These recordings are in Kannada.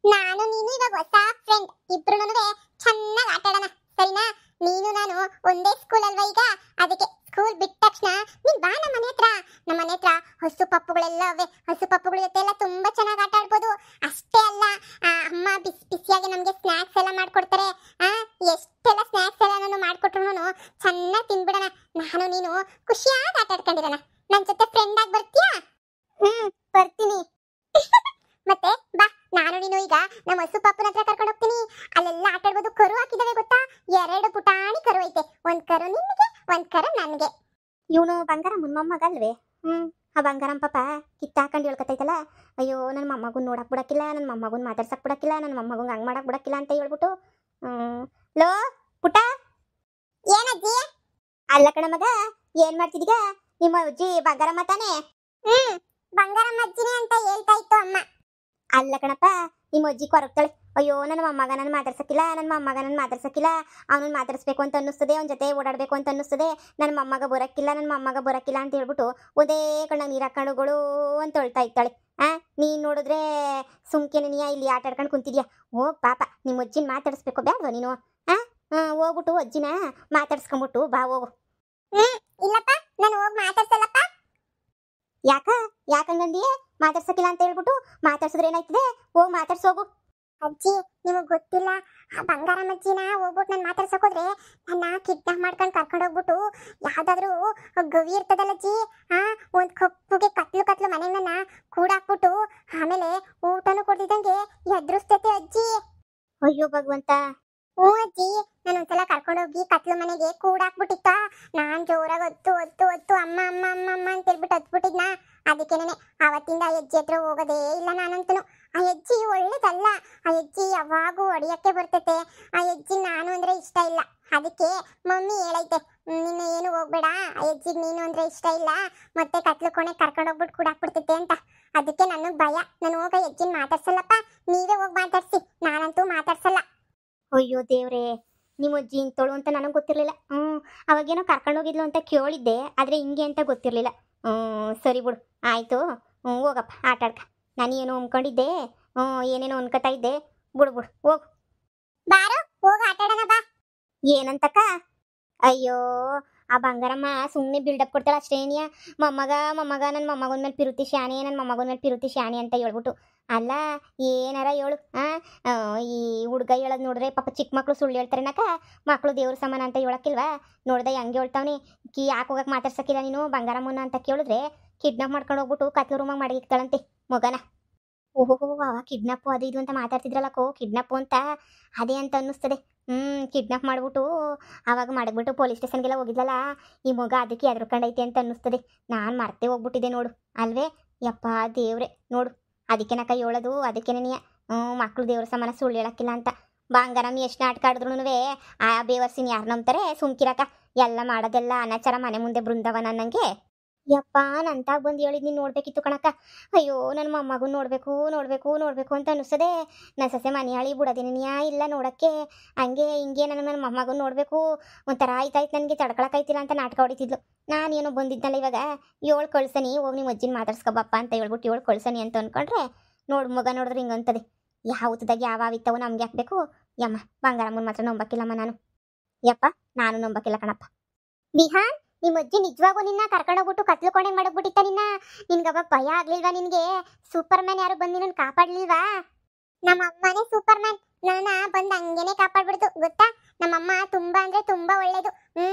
ನಾನು ನೀನು ಇವಾಗ ಹೊಸ ಫ್ರೆಂಡ್ ಇಬ್ರುನುವೆ ಚೆನ್ನಾಗಿ ಆಟ ಆಡೋಣ ಸರಿನಾ? ನೀನು ನಾನು ಒಂದೇ ಸ್ಕೂಲ್ ಅಲ್ವಾ ಈಗ, ಅದಕ್ಕೆ ಸ್ಕೂಲ್ ಬಿಟ್ಟ ತಕ್ಷಣ ನೀನ್ ಬಾ ನಮ್ಮ ಮನೆ ಹತ್ರ. ನಮ್ಮ ಮನೆ ಹತ್ರ ಹಸು ಪಪ್ಪುಗಳೆಲ್ಲ ಅವೆ, ಹಸು ಪಪ್ಪುಗಳ ಜೊತೆ ಎಲ್ಲ ತುಂಬಾ ಚೆನ್ನಾಗಿ ಆಟ ಆಡ್ಬೋದು. ಅಷ್ಟೇ ಅಲ್ಲ, ಅಮ್ಮ ಬಿಸಿ ಬಿಸಿಯಾಗಿ ನಮ್ಗೆ ಸ್ನಾಕ್ಸ್ ಎಲ್ಲ ಮಾಡ್ಕೊಡ್ತಾರೆ. ಎಷ್ಟೆಲ್ಲ ಸ್ನಾಕ್ಸ್ ಎಲ್ಲ ನಾನು ಮಾಡ್ಕೊಟ್ರು ಚೆನ್ನಾಗಿ ತಿನ್ಬಿಡೋಣ. ನಾನು ನೀನು ಖುಷಿಯಾಗಿ ಆಟ ಆಡ್ಕೊಂಡಿರೋಣ. ನನ್ ಜೊತೆ ಫ್ರೆಂಡ್ ಆಗಿ ಬರ್ತೀಯಾ? ಬರ್ತೀನಿ. ಮತ್ತೆ ಬಾ, ನಾನು ನೀನು ಈಗ ನಮ್ಮ ಹಸು ಪಾಪನ ಹತ್ರ ಕರ್ಕೊಂಡು ಹೋಗ್ತೀನಿ. ಅಲ್ಲೆಲ್ಲ ಆಟ ಆಡ್ಬೋದು. ಕರು ಹಾಕಿದಾವೆ ಗೊತ್ತಾ? 2 ಪುಟಾಣಿ ಕರು ಐತೆ. ಒಂದ್ ಕರು ನಿನ್ಗೆ, ಒಂದ್ ಕರು ನನ್ಗೆ. ಇವನು ಬಂಗಾರ ಮೊಮ್ಮಗ ಅಲ್ವೇ? ಆ ಬಂಗಾರಂ ಪಾಪ ಕಿತ್ತಾಕೊಂಡು ಹೇಳ್ಕತ್ತೈತಲ್ಲ, ಅಯ್ಯೋ ನನ್ನ ಮೊಮ್ಮಗನ್ ನೋಡಕ್ ಬಿಡಕ್ಕಿಲ್ಲ, ನನ್ನ ಮೊಮ್ಮಗನ್ ಮಾತಾಡ್ಸಕ್ ಬಿಡಕ್ಕಿಲ್ಲ, ನನ್ನ ಮೊಮ್ಮಗನ್ ಹಂಗ್ ಮಾಡಕ್ ಬಿಡಕ್ಕಿಲ್ಲ ಅಂತ ಹೇಳ್ಬಿಟ್ಟು ಲೋ ಪುಟ. ಏನಜ್ಜಿ? ಅಲ್ಲ ಕಣ ಮಗ, ಏನ್ ಮಾಡ್ತಿದೀಗ? ನಿಮ್ಮ ಅಜ್ಜಿ ಬಂಗಾರಮ್ಮ ತಾನೆ? ಬಂಗಾರಮ್ಮ ಅಜ್ಜಿನೇ ಅಂತ ಹೇಳ್ತಾ ಇತ್ತು ಅಮ್ಮ. ಅಲ್ಲ ಕಣಪ್ಪ, ನಿಮ್ಮ ಅಜ್ಜಿ ಕೊರಗ್ತಾಳೆ, ಅಯ್ಯೋ ನನ್ನ ಮೊಮ್ಮಗ ನನ್ನ ಮಾತಾಡ್ಸಕ್ಕಿಲ್ಲ, ನನ್ನ ಮೊಮ್ಮಗ ನನ್ನ ಮಾತಾಡ್ಸಕ್ಕಿಲ್ಲ, ಅವನನ್ನ ಮಾತಾಡಿಸ್ಬೇಕು ಅಂತ ಅನ್ನಿಸ್ತದೆ, ಅವನ ಜೊತೆ ಓಡಾಡಬೇಕು ಅಂತ ಅನ್ನಿಸ್ತದೆ, ನನ್ನ ಮೊಮ್ಮಗ ಬರೋಕ್ಕಿಲ್ಲ, ನನ್ನ ಮೊಮ್ಮಗ ಬರೋಕ್ಕಿಲ್ಲ ಅಂತ ಹೇಳ್ಬಿಟ್ಟು ಒಂದೇ ಕಣ್ಣ ನೀರು ಹಾಕೊಂಡುಗಳು ಅಂತ ಹೇಳ್ತಾ ಇರ್ತಾಳೆ. ನೀನು ನೋಡಿದ್ರೆ ಸುಮ್ಕೆ ನೀ ಇಲ್ಲಿ ಆಟ ಆಡ್ಕೊಂಡು ಕುಂತಿದ್ಯಾ? ಹೋಗ್ ಪಾಪ, ನಿಮ್ಮ ಅಜ್ಜಿನ ಮಾತಾಡಿಸ್ಬೇಕು ಬೇಡವಾ ನೀನು? ಹೋಗ್ಬಿಟ್ಟು ಅಜ್ಜಿನ ಮಾತಾಡ್ಸ್ಕೊಂಬಿಟ್ಟು ಬಾ ಹೋಗು. ಇಲ್ಲಪ್ಪ, ನಾನು ಹೋಗಿ ಮಾತಾಡ್ಸಲ್ಲಪ್ಪ. ಯಾಕಂಗಂದಿ? ಮಾತಾಡ್ಸಕ್ಕಿಲ್ಲ ಅಂತ ಹೇಳ್ಬಿಟ್ಟು ಮಾತಾಡ್ಸಿದ್ರೆ ಏನಾಯ್ತದೆ? ಹೋಗಿ ಮಾತಾಡ್ಸೋಗು. ಅಜ್ಜಿ, ನಿಮಗ್ ಗೊತ್ತಿಲ್ಲ, ಆ ಬಂಗಾರಮ್ಮ ಅಜ್ಜಿನ ಹೋಗ್ಬಿಟ್ಟು ನಾನು ಮಾತಾಡ್ಸಕ್ ಹೋದ್ರೆ ನನ್ನ ಕಿಡ್ನಾಪ್ ಮಾಡ್ಕೊಂಡು ಕರ್ಕೊಂಡು ಹೋಗ್ಬಿಟ್ಟು ಯಾವ್ದಾದ್ರು ಗವಿ ಇರ್ತದಲ್ಲ ಅಜ್ಜಿ, ಒಂದ್ ಕಪ್ಪುಗೆ ಕತ್ಲು ಮನೆಗೆ ನನ್ನ ಕೂಡಾಕ್ಬಿಟ್ಟು ಆಮೇಲೆ ಊಟನೂ ಕೊಡ್ತಿದ್ದಂಗೆ ಎದುರಿಸ್ತೈತೆ ಅಜ್ಜಿ. ಅಯ್ಯೋ ಭಗವಂತ. ಅಜ್ಜಿ, ನಾನು ಒಂದ್ಸಲ ಕರ್ಕೊಂಡೋಗಿ ಕತ್ಲು ಮನೆಗೆ ಕೂಡಾಕ್ಬಿಟ್ಟಿತ್ತ. ನಾನ್ ಜೋರಾಗಿ ಒತ್ತು ಅಮ್ಮ ಅಮ್ಮ ಅಮ್ಮ ಅಮ್ಮ ಅಂತ ಹೇಳ್ಬಿಟ್ಟು ಹತ್ಬಿಟ್ಟಿದ್ನ. ಅದಕ್ಕೇನೆ ಅವತ್ತಿಂದ ಆ ಅಜ್ಜಿ ಹತ್ರ ಹೋಗೋದೇ ಇಲ್ಲ ನಾನಂತನು. ಆ ಅಜ್ಜಿ ಒಳ್ಳೇದಲ್ಲ, ಆ ಅಜ್ಜಿ ಯಾವಾಗೂ ಹೊಡಿಯಕ್ಕೆ ಬರ್ತೈತೆ. ಆ ಅಜ್ಜಿ ನಾನು ಅಂದ್ರೆ ಇಷ್ಟ ಇಲ್ಲ. ಅದಕ್ಕೆ ಮಮ್ಮಿ ಹೇಳೈತೆ, ನಿನ್ನ ಏನು ಹೋಗ್ಬೇಡ, ಆ ಅಜ್ಜಿಗೆ ನೀನು ಅಂದ್ರೆ ಇಷ್ಟ ಇಲ್ಲ, ಮತ್ತೆ ಕತ್ಲು ಕೋಣೆ ಕರ್ಕೊಂಡೋಗ್ಬಿಟ್ಟು ಕೂಡಾಕ್ಬಿಡ್ತೈತೆ ಅಂತ. ಅದಕ್ಕೆ ನನಗ್ ಭಯ. ನಾನು ಹೋಗ ಅಜ್ಜಿನ ಮಾತಾಡ್ಸಲ್ಲಪ್ಪ, ನೀವೇ ಹೋಗಿ ಮಾತಾಡ್ಸಿ, ನಾನಂತೂ ಮಾತಾಡ್ಸಲ್ಲ. ಅಯ್ಯೋ ದೇವ್ರೆ, ನಿಮ್ಮ ಅಜ್ಜಿ ಇಂತೋಳು ಅಂತ ನನಗೆ ಗೊತ್ತಿರಲಿಲ್ಲ. ಅವಾಗೇನೋ ಕರ್ಕೊಂಡೋಗಿದ್ಲು ಅಂತ ಕೇಳಿದ್ದೆ, ಆದರೆ ಹಿಂಗೆ ಅಂತ ಗೊತ್ತಿರಲಿಲ್ಲ. ಸರಿ ಬಿಡು, ಆಯಿತು. ಹೋಗಪ್ಪ ಆಟ ಆಡ್ಕ. ನಾನು ಏನೋ ಅಂದ್ಕೊಂಡಿದ್ದೆ, ಏನೇನೋ ಅನ್ಕೋತಾ ಇದ್ದೆ. ಬಿಡು ಹೋಗು. ಬಾರು, ಹೋಗಿ ಆಟ ಆಡೋಣ ಬಾ. ಏನಂತಕ್ಕ? ಅಯ್ಯೋ, ಆ ಬಂಗಾರಮ್ಮ ಸುಮ್ಮನೆ ಬಿಲ್ಡಪ್ ಕೊಡ್ತಾಳೆ ಅಷ್ಟೇನಿಯ. ಮೊಮ್ಮಗ ನನ್ನ ಮೊಮ್ಮಗನ ಮೇಲೆ ಪಿರುತಿ ಶಾಣಿ, ನನ್ನ ಮೊಮ್ಮಗನ ಮೇಲೆ ಪಿರುತಿ ಶಾಣಿ ಅಂತ ಹೇಳ್ಬಿಟ್ಟು. ಅಲ್ಲ, ಏನಾರ ಹೇಳು. ಈ ಹುಡುಗ ಹೇಳೋದು ನೋಡ್ರೆ ಪಾಪ ಚಿಕ್ಕ ಮಕ್ಳು ಸುಳ್ಳು ಹೇಳ್ತಾರೆನಕ್ಕ. ಮಕ್ಕಳು ದೇವ್ರ ಸಮಾನ ಅಂತ ಹೇಳಕ್ಕಿಲ್ವಾ? ನೋಡ್ದೆ ಹೆಂಗೆ ಹೇಳ್ತಾವನಿ. ಯಾಕೆ ಹೋಗಕ್ಕೆ ಮಾತಾಡ್ಸಕ್ಕಿಲ್ಲ ನೀನು ಬಂಗಾರಮ್ಮನ ಅಂತ ಕೇಳಿದ್ರೆ ಕಿಡ್ನಾಪ್ ಮಾಡ್ಕೊಂಡು ಹೋಗ್ಬಿಟ್ಟು ಕತ್ಲು ರೂಮಾಗ ಮಡಗಿಕ್ತಾಳಂತೆ ಮಗನ. ಓಹೋ, ಅವ ಕಿಡ್ನಾಪು ಅದು ಇದು ಅಂತ ಮಾತಾಡ್ತಿದ್ರಲ್ಲಕ್ಕೋ, ಕಿಡ್ನಾಪು ಅಂತ ಅದೇ ಅಂತ ಅನ್ನಿಸ್ತದೆ. ಕಿಡ್ನಾಪ್ ಮಾಡಿಬಿಟ್ಟು ಆವಾಗ ಮಾಡಿಬಿಟ್ಟು ಪೊಲೀಸ್ ಸ್ಟೇಷನ್ಗೆಲ್ಲ ಹೋಗಿದ್ಲಲ್ಲ ಈ ಮಗ, ಅದಕ್ಕೆ ಎದ್ರಕೊಂಡೈತೆ ಅಂತ ಅನ್ನಿಸ್ತದೆ. ನಾನು ಮರ್ತೇ ಹೋಗ್ಬಿಟ್ಟಿದ್ದೆ ನೋಡು, ಅಲ್ವೇ? ಯಪ್ಪ ದೇವ್ರೆ, ನೋಡು ಅದಕ್ಕೇನಕ್ಕ ಹೇಳೋದು, ಅದಕ್ಕೇನೆ ನೀ ಮಕ್ಕಳು ದೇವ್ರ ಸಮಾನ ಸುಳ್ಳು ಹೇಳಕ್ಕಿಲ್ಲ ಅಂತ. ಬಂಗಾರಮ್ಮ ಎಷ್ಟು ನಾಟಕ ಆಡಿದ್ರು ಆ ಬೇವರ್ಸಿನ ಯಾರು ನಂಬ್ತಾರೆ? ಸುಮ್ಕಿರಕ್ಕ, ಎಲ್ಲ ಮಾಡೋದೆಲ್ಲ ಅನಾಚಾರ, ಮನೆ ಮುಂದೆ ಬೃಂದಾವನ ಅನ್ನಂಗೆ. ಯಪ್ಪ, ನಂತಾಗ ಬಂದು ಹೇಳಿದ್ ನೀನು ನೋಡ್ಬೇಕಿತ್ತು ಕಣಕ್ಕ. ಅಯ್ಯೋ, ನನ್ನ ಮೊಮ್ಮಗನ ನೋಡಬೇಕು ಅಂತ ಅನ್ನಿಸ್ತದೆ. ನನ್ನ ಸೊಸೆ ಮನೆಯಾಳಿ ಬಿಡೋದಿನ ಇಲ್ಲ ನೋಡೋಕ್ಕೆ, ಹಂಗೆ ಹಿಂಗೆ ನನ್ನ ಮೊಮ್ಮಗನ ನೋಡಬೇಕು ಒಂಥರ ಆಯ್ತಾಯ್ತು, ನನಗೆ ತಡ್ಕೊಳಕ್ಕಾಯ್ತಿಲ್ಲ ಅಂತ ನಾಟಕ ಹೊಡಿತಿದ್ಲು. ನಾನೇನೋ ಬಂದಿದ್ನಲ್ಲ ಇವಾಗ, 7 ಕಳ್ಸನಿ, ಹೋಗಿ ನಿಮ್ಮ ಅಜ್ಜಿನ ಮಾತಾಡ್ಸ್ಕೊಬಪ್ಪ ಅಂತ ಹೇಳ್ಬಿಟ್ಟು 7 ಕಳ್ಸನಿ ಅಂತ ಅಂದ್ಕೊಂಡ್ರೆ ನೋಡು ಮಗ ನೋಡಿದ್ರೆ ಹಿಂಗಂತದೆ. ಯಾವತ್ತದಾಗ ಯಾವಿತ್ತವು ನಮ್ಗೆ ಹಾಕ್ಬೇಕು? ಯಮ್ಮ, ಬಂಗಾರಮ್ಮನ ಮಾತ್ರ ನಂಬಕ್ಕಿಲ್ಲಮ್ಮ ನಾನು. ಯಪ್ಪ, ನಾನು ನಂಬಕ್ಕಿಲ್ಲ ಕಣಪ್ಪ. ವಿಹಾನ್, ನಿಮ್ಮ ಅಜ್ಜಿ ನಿಜವಾಗೂ ನಿನ್ನ ಕರ್ಕೊಂಡೋಗ್ಬಿಟ್ಟು ಕತ್ಲು ಕೋಣೆ ಮಾಡಕ್ಬಿಟ್ಟಿತ್ತ ನಿನ್ಗೆ ಅವಾಗ ಭಯ ಆಗ್ಲಿಲ್ವಾ? ನಿನ್ಗೆ ಸೂಪರ್ ಮ್ಯಾನ್ ಯಾರು ಬಂದು ನಿನ್ನ ಕಾಪಾಡ್ಲಿಲ್ವಾ? ನಮ್ಮ ಅಮ್ಮನೇ ಸೂಪರ್ ಮ್ಯಾನ್, ನನ್ನ ಬಂದು ಹಂಗೇನೆ ಕಾಪಾಡ್ಬಿಡ್ತು ಗೊತ್ತಾ? ನಮ್ಮಮ್ಮ ತುಂಬಾ ಅಂದ್ರೆ ತುಂಬಾ ಒಳ್ಳೇದು.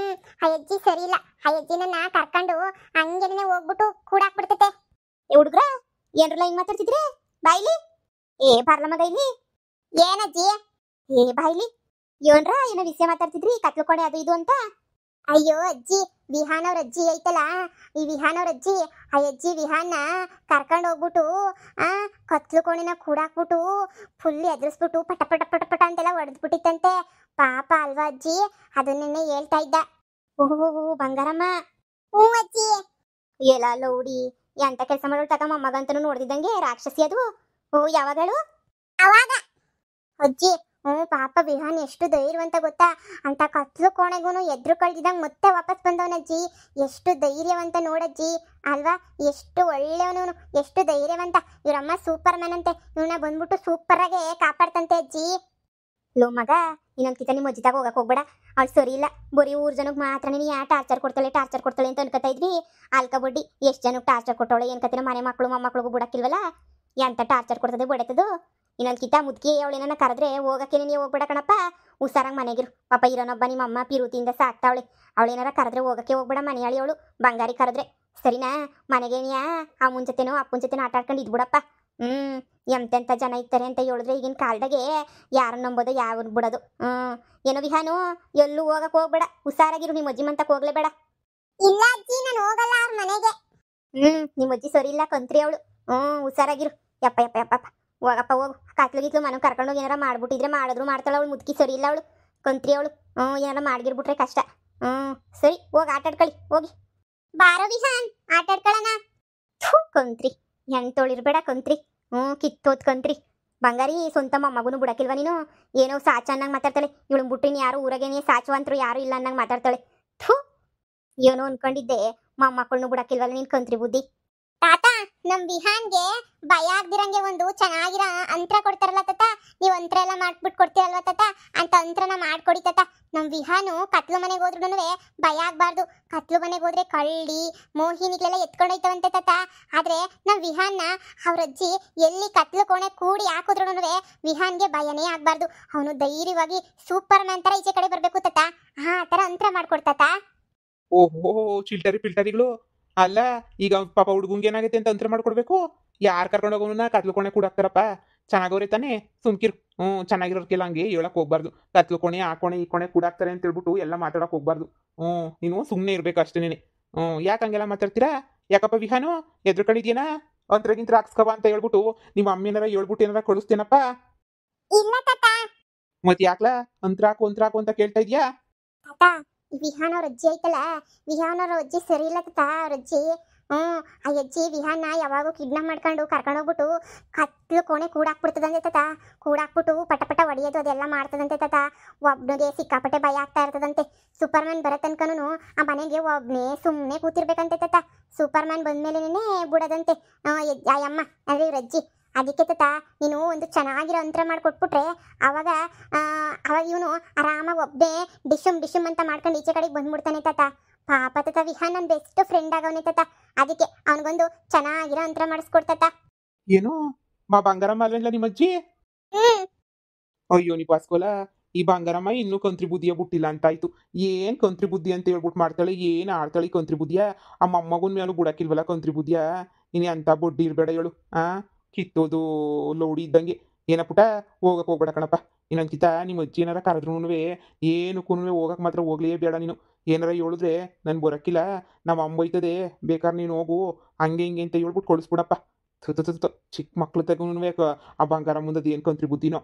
ಆ ಅಜ್ಜಿ ಸರಿ ಇಲ್ಲ. ಆ ಅಜ್ಜಿ ನನ್ನ ಕರ್ಕೊಂಡು ಹಂಗೇನೆ ಹೋಗ್ಬಿಟ್ಟು ಕೂಡಾಕ್ಬಿಡ್ತೈತೆ. ಹುಡುಗ್ರ ಏನ್ರಲ್ಲ ಹಿಂಗ್ ಮಾತಾಡ್ತಿದ್ರೆ? ಬಾಯ್ಲಿ, ಬಾರ್ಲ ಮಗ ಇಲ್ಲಿ. ಏನಜ್ಜಿ? ಬಾಯ್ಲಿ, ಏನ್ರ ಏನೋ ವಿಷಯ ಮಾತಾಡ್ತಿದ್ರಿ, ಕತ್ಲು ಕೋಣೆ ಅದು ಇದು ಅಂತ. ಅಯ್ಯೋ ಅಜ್ಜಿ, ವಿಹಾನ್ ಅವ್ರ ಅಜ್ಜಿ ಐತಲ್ಲ, ಈ ವಿಹಾನ್ ಅವ್ರ ಅಜ್ಜಿ, ಆ ಅಜ್ಜಿ ವಿಹಾನ್ನ ಕರ್ಕೊಂಡು ಹೋಗ್ಬಿಟ್ಟು ಕತ್ಲು ಕೋಣೆನ ಕೂಡಾಕ್ಬಿಟ್ಟು ಫುಲ್ ಎದುರಿಸ್ಬಿಟ್ಟು ಪಟ ಪಟ ಪಟ ಪಟ ಅಂತೆಲ್ಲ ಹೊಡೆದ್ಬಿಟ್ಟಿತ್ತಂತೆ. ಪಾಪ ಅಲ್ವಾ ಅಜ್ಜಿ? ಅದನ್ನೇ ಹೇಳ್ತಾ ಇದ್ದ. ಓಹೋ ಬಂಗಾರಮ್ಮ. ಅಜ್ಜಿ. ಎಲ್ಲ ಲೌಡಿ ಎಂತ ಕೆಲಸ ಮಾಡೋಳು ತಗ, ಮೊಮ್ಮಗಂತನೂ ನೋಡ್ದಿದ್ದಂಗೆ ರಾಕ್ಷಸಿ ಅದು. ಯಾವಾಗಳು? ಅವಾಗ ಅಜ್ಜಿ ಪಾಪ ವಿಹಾನ್ ಎಷ್ಟು ಧೈರ್ಯವಂತ ಗೊತ್ತಾ, ಅಂತ ಕತ್ಲು ಕೋಣೆಗೂ ಎದ್ರು ಕಳ್ದಿದಂಗೆ ಮತ್ತೆ ವಾಪಸ್ ಬಂದವನಜ್ಜಿ. ಎಷ್ಟು ಧೈರ್ಯವಂತ ನೋಡಜ್ಜಿ ಅಲ್ವಾ, ಎಷ್ಟು ಒಳ್ಳೆಯವನು, ಎಷ್ಟು ಧೈರ್ಯವಂತ. ಇವರಮ್ಮ ಸೂಪರ್ ಮ್ಯಾನ್ ಅಂತೆ, ಇವನ್ನ ಬಂದ್ಬಿಟ್ಟು ಸೂಪರ್ ಆಗಿ ಕಾಪಾಡ್ತಂತೆ ಅಜ್ಜಿ. ಲೋ ಮಗ, ಇನ್ನೊಂದ್ ಕಿತ ನಿಮ್ಮ ಅಜ್ಜಿತಾಗ ಹೋಗಕ್ ಹೋಗ್ಬೇಡ, ಅವ್ಳು ಸರಿ ಇಲ್ಲ. ಬರೀ ಊರ್ ಜನಕ್ಕೆ ಮಾತ್ರ ನೀನು ಟಾರ್ಚರ್ ಕೊಡ್ತಾಳೆ ಅಂತ ಅನ್ಕೋತಾ ಇದ್ವಿ. ಅಲ್ಕ ಬಡ್ಡಿ ಎಷ್ಟು ಜನಕ್ಕೆ ಟಾರ್ಚರ್ ಕೊಟ್ಟವಳೆ ಏನ್ ಕತ್ತಿನ, ಮನೆ ಮಕ್ಕಳು ಮೊಮ್ಮಕ್ಳಿಗೂ ಬಿಡಕ್ಕಿಲ್ವಲ್ಲ, ಎಂತ ಟಾರ್ಚರ್ ಕೊಡ್ತದೆ ಬಡತದು. ಇನ್ನೊಂದ್ ಕಿತ ಮುದ್ಕಿ ಅವಳೇನ ಕರೆದ್ರೆ ಹೋಗಕ್ಕೆ ನೀವು ಹೋಗ್ಬೇಡ ಕಣಪ್ಪ, ಹುಷಾರಾಗಿ ಮನೆಗಿರು. ಪಾಪ ಇರೋನೊಬ್ಬ ನಿಮ್ಮ ಅಮ್ಮ ಪಿರುತಿಯಿಂದ ಸಾಕ್ತಾವಳೆ, ಅವಳೇನಾರ ಕರೆದ್ರೆ ಹೋಗಕ್ಕೆ ಹೋಗ್ಬೇಡ. ಮನೆಯಾಳಿ ಅವಳು ಬಂಗಾರಿ ಕರೆದ್ರೆ ಸರಿನಾ. ಮನೆಗೇನಿಯಾ ಆ ಮುಂಚೆತೇನೋ ಅಪ್ಪನ ಜೊತೆನೋ ಆಟ ಆಡ್ಕೊಂಡು ಇದ್ಬಿಡಪ್ಪ. ಎಂತೆಂಥ ಜನ ಇರ್ತಾರೆ ಅಂತ ಹೇಳಿದ್ರೆ ಈಗಿನ ಕಾಲದಾಗೆ ಯಾರು ನಂಬೋದು ಯಾವ ಬಿಡೋದು. ಏನೋ ವಿಹಾನು, ಎಲ್ಲೂ ಹೋಗಕ್ ಹೋಗ್ಬೇಡ, ಹುಷಾರಾಗಿರು. ನಿಮ್ಮ ಅಜ್ಜಿ ಮಂತಕ್ಕೆ ಹೋಗ್ಲೇಬೇಡ. ಇಲ್ಲ ಅಜ್ಜಿ, ನಾನು ಹೋಗಲ್ಲ ಅವ್ರ ಮನೆಗೆ. ನಿಮ್ಮ ಅಜ್ಜಿ ಸರಿ ಇಲ್ಲ ಕಂತ್ರಿ ಅವಳು. ಹುಷಾರಾಗಿರು. ಯಪ್ಪ ಯಪ್ಪ ಯಪ್ಪ ಹೋಗಪ್ಪ ಹೋಗು. ಕಾತ್ಲಗಿತ್ಲು ಮನೆ ಕರ್ಕೊಂಡು ಹೋಗಿ ಏನಾರ ಮಾಡ್ಬಿಟ್ಟಿದ್ರೆ ಮಾಡಿದ್ರು ಮಾಡ್ತಾಳೆ ಅವಳು. ಮುದುಕಿ ಸರಿ ಇಲ್ಲ ಅವಳು, ಕಂತ್ರಿ ಅವಳು. ಏನಾರ ಮಾಡ್ಗಿರ್ಬಿಟ್ರೆ ಕಷ್ಟ. ಸರಿ ಹೋಗಿ ಆಟ ಆಡ್ಕೊಳ್ಳಿ ಹೋಗಿ. ಬಾರೋ ವಿಹಾನ್, ಆಟ ಆಡ್ಕೊಳ್ಳೋಣ. ಕಂತ್ರಿ ಎಂತೋಳಿರ್ಬೇಡ ಕಂತ್ರಿ. ಕಿತ್ತೋದ್ ಕಂತ್ರಿ. ಬಂಗಾರಿ ಸ್ವಂತ ಮೊಮ್ಮಗುನು ಬಿಡಕಿಲ್ವ ನೀನು? ಏನೋ ಸಾಚ ಅನ್ನಂಗೆ ಮಾತಾಡ್ತಾಳೆ. ಇವಳು ಬಿಟ್ಟಿನ ಯಾರು ಊರಾಗೇನೆ ಸಾಚುವಂತರು ಯಾರು ಇಲ್ಲ ಅನ್ನಂಗೆ ಮಾತಾಡ್ತಾಳೆ. ಥೂ, ಏನೋ ಅನ್ಕೊಂಡಿದ್ದೆ, ಮೊಮ್ಮಕ್ಕಳನ್ನು ಬಿಡಕಿಲ್ವಲ್ಲ ನೀನ್ ಕಂತ್ರಿ ಬುದ್ಧಿ. ತಾತ, ನಮ್ ವಿಹಾನ್ಗೆ ಭಯ ಆಗ್ದಿರಂಗೆ ಒಂದು ಚೆನ್ನಾಗಿರೋ ಅಂತ್ರ ಕೊಡ್ತಾರಲ್ಲ ತಾತ, ನೀವು ಅಂತ್ರ ಎಲ್ಲ ಮಾಡ್ಬಿಟ್ಟು ಕೊಡ್ತೀರಲ್ವ ತಾತ, ಅಂತ ಅಂತ್ರನ ಮಾಡ್ಕೊಡಿ ತಾತ. ನಮ್ ವಿಹಾನು ಕತ್ಲು ಮನೆಗೆ ಹೋದ್ರೂ ಭಯ ಆಗ್ಬಾರ್ದು. ಕತ್ಲು ಮನೆಗೆ ಹೋದ್ರೆ ಕಳ್ಳಿ ಮೋಹಿನಿಗಳೆಲ್ಲ ಎತ್ಕೊಂಡೋಯ್ತವಂತೆ ತಾತ. ಆದ್ರೆ ನಮ್ ವಿಹಾನ್ನ ಅವ್ರ ಅಜ್ಜಿ ಎಲ್ಲಿ ಕತ್ಲು ಕೋಣೆ ಕೂಡಿ ಹಾಕಿದ್ರು ವಿಹಾನ್ಗೆ ಭಯನೇ ಆಗ್ಬಾರ್ದು. ಅವನು ಧೈರ್ಯವಾಗಿ ಸೂಪರ್ ಮ್ಯಾನ್ ತರ ಈಚೆ ಕಡೆ ಬರ್ಬೇಕು ತಾತ. ಆ ತರ ಅಂತ್ರ ಮಾಡ್ಕೊಡ್ತಾತ. ಓಹೋ, ಚಿಲ್ಟರಿ ಪಿಲ್ಟರಿಗಳು ಅಲ್ಲ. ಈಗ ಪಾಪ ಹುಡುಗಂಗೆ ಏನಾಗೈತೆ ಅಂತ ಅಂತರ ಮಾಡ್ಕೊಡ್ಬೇಕು. ಯಾರು ಕರ್ಕೊಂಡು ಹೋಗೋನ ಕತ್ಲು ಕೋಣೆ ಕೂಡಾಕ್ತಾರಪ್ಪ. ಚೆನ್ನಾಗವ್ರೆ ತಾನೇ, ಸುಮ್ಕಿರು. ಚೆನ್ನಾಗಿರೋರ್ಕೆಲ್ಲ ಹಂಗೆ ಹೇಳಕ್ ಹೋಗ್ಬಾರ್ದು. ಕತ್ಲು ಕೋಣೆ ಆ ಕೋಣೆ ಈ ಕೋಣೆ ಕೂಡಾಕ್ತಾರೆ ಅಂತ ಹೇಳ್ಬಿಟ್ಟು ಎಲ್ಲ ಮಾತಾಡಕ್ ಹೋಗ್ಬಾರ್ದು. ನೀನು ಸುಮ್ಮನೆ ಇರ್ಬೇಕು ಅಷ್ಟೇನೆ. ಯಾಕೆ ಹಂಗೆಲ್ಲ ಮಾತಾಡ್ತೀರಾ? ಯಾಕಪ್ಪ ವಿಹಾನು, ಎದ್ರುಕೊಂಡಿದ್ಯೇನಾ? ಅಂತ್ರಗಿಂತ್ರ ಹಾಕ್ಸ್ಕವ ಅಂತ ಹೇಳ್ಬಿಟ್ಟು ನಿಮ್ಮ ಅಮ್ಮಿನಾರ ಹೇಳ್ಬಿಟ್ಟು ಏನಾರ ಕಳಿಸ್ತೇನಪ್ಪ? ಇಲ್ಲ ತಾತ. ಮತ್ತೆ ಯಾಕ್ಲಾ ಅಂತ್ರ ಹಾಕು ಅಂತ ಕೇಳ್ತಾ ಇದ್ಯಾ? ತಾತ, ವಿಹಾನ್ ಅವ್ರ ಅಜ್ಜಿ ಐತಲ್ಲ, ವಿಹಾನ್ ಅವ್ರ ಅಜ್ಜಿ ಸರಿ ಇಲ್ಲ ತಾತ. ಅವ್ರ ಅಜ್ಜಿ ಆ ಅಜ್ಜಿ ವಿಹಾನ ಯಾವಾಗೂ ಕಿಡ್ನಾಪ್ ಮಾಡ್ಕೊಂಡು ಕರ್ಕೊಂಡೋಗ್ಬಿಟ್ಟು ಕತ್ಲು ಕೋಣೆ ಕೂಡಾಕ್ಬಿಡ್ತದಂತೆ ತಾತ. ಕೂಡಾಕ್ಬಿಟ್ಟು ಪಟ ಪಟ ಹೊಡಿಯೋದು ಅದೆಲ್ಲ ಮಾಡ್ತದಂತೆ ತಾತ. ಒಬ್ನಿಗೆ ಸಿಕ್ಕಾಪಟ್ಟೆ ಭಯ ಆಗ್ತಾ ಇರ್ತದಂತೆ. ಸೂಪರ್ ಮ್ಯಾನ್ ಬರೋ ತನಕನೂ ಆ ಮನೆಗೆ ಒಬ್ನೇ ಸುಮ್ಮನೆ ಕೂತಿರ್ಬೇಕಂತೆ ತಾತ. ಸೂಪರ್ ಮ್ಯಾನ್ ಬಂದ್ಮೇಲೆನೇ ಬಿಡೋದಂತೆ ಅಮ್ಮ ಅಂದ್ರೆ ಇವ್ರ ಅಜ್ಜಿ. ಅದಕ್ಕೆ ತಾತ ನೀನು ಒಂದು ಚೆನ್ನಾಗಿರೋ ಅಂತ್ರ ಮಾಡ್ಕೊಟ್ಬಿಟ್ರೆ ಅವಾಗ ಅವಾಗ ಇವನು ಆರಾಮಾಗಿ ಒಬ್ಬನೇ ಡಿಶುಮ್ ಅಂತ ಮಾಡ್ಕೊಂಡು ಈಚೆ ಕಡೆಗೆ ಬಂದ್ಬಿಡ್ತಾನೆ ತಾತ. ಪಾಪ ತಾತ, ವಿಹಾನ್ ನನ್ನ ಬೆಸ್ಟ್ ಫ್ರೆಂಡ್ ಆಗವನೆ ತಾತ. ಅದಕ್ಕೆ ಅವನಿಗೊಂದು ಚೆನ್ನಾಗಿರೋ ಅಂತ್ರ ಮಾಡಿಸ್ಕೊಡ್ತಾತ. ಏನು ಬಂಗಾರಮ್ಮ ಅಲ್ಲೆಲ್ಲ ನಿಮ್ಮ ಅಜ್ಜಿ? ಅಯ್ಯೋ ನೀ ಪಾಸ್ಕೋಲ, ಈ ಬಂಗಾರಮ್ಮ ಇನ್ನೂ ಕಂತ್ರಿ ಬುದ್ಧಿಯ ಬಿಟ್ಟಿಲ್ಲ ಅಂತಾಯ್ತು. ಏನ್ ಕಂತ್ರಿ ಬುದ್ಧಿ ಅಂತ ಹೇಳ್ಬಿಟ್ಟು ಮಾಡ್ತಾಳೆ, ಏನ್ ಆಡ್ತಾಳೆ ಕಂತ್ರಿ ಬುದ್ಧಿಯ. ಆ ಮೊಮ್ಮಗನ ಮೇಲೂ ಬಿಡಕ್ಕಿಲ್ವಲ್ಲ ಕಂತ್ರಿ ಬುದ್ಧಿಯ. ನೀನು ಅಂತ ಬೊಡ್ಡಿ ಇರ್ಬೇಡ ಹೇಳು. ಕಿತ್ತೋದು ಲೌಡಿ ಇದ್ದಂಗೆ. ಏನ ಪುಟ, ಹೋಗಕ್ ಹೋಗ್ಬೇಡ ಕಣಪ್ಪ. ಇನ್ನೊಂದ್ಕಿತ ನಿಮ್ಮ ಅಜ್ಜಿ ಏನಾರ ಕರೆದ್ರೂ ಏನಕ್ಕೂ ಹೋಗಕ್ ಮಾತ್ರ ಹೋಗ್ಲೇ ಬೇಡ ನೀನು. ಏನಾರ ಹೇಳಿದ್ರೆ ನನ್ ಬರಕ್ಕಿಲ್ಲ, ನಮ್ಮ ಅಮ್ಮ ಬೈತದೆ, ಬೇಕಾದ್ರೆ ನೀನು ಹೋಗು ಹಂಗೆ ಹಿಂಗೆ ಅಂತ ಹೇಳ್ಬಿಟ್ಟು ಕಳಿಸ್ಬಿಡಪ್ಪ. ಚಿಕ್ಕ ಮಕ್ಳು ತಗೊಂಡು ಆ ಬಂಗಾರ ಮುಂದದ ಏನ್ ಕಂತ್ರಿ ಬುದ್ಧಿನೋ.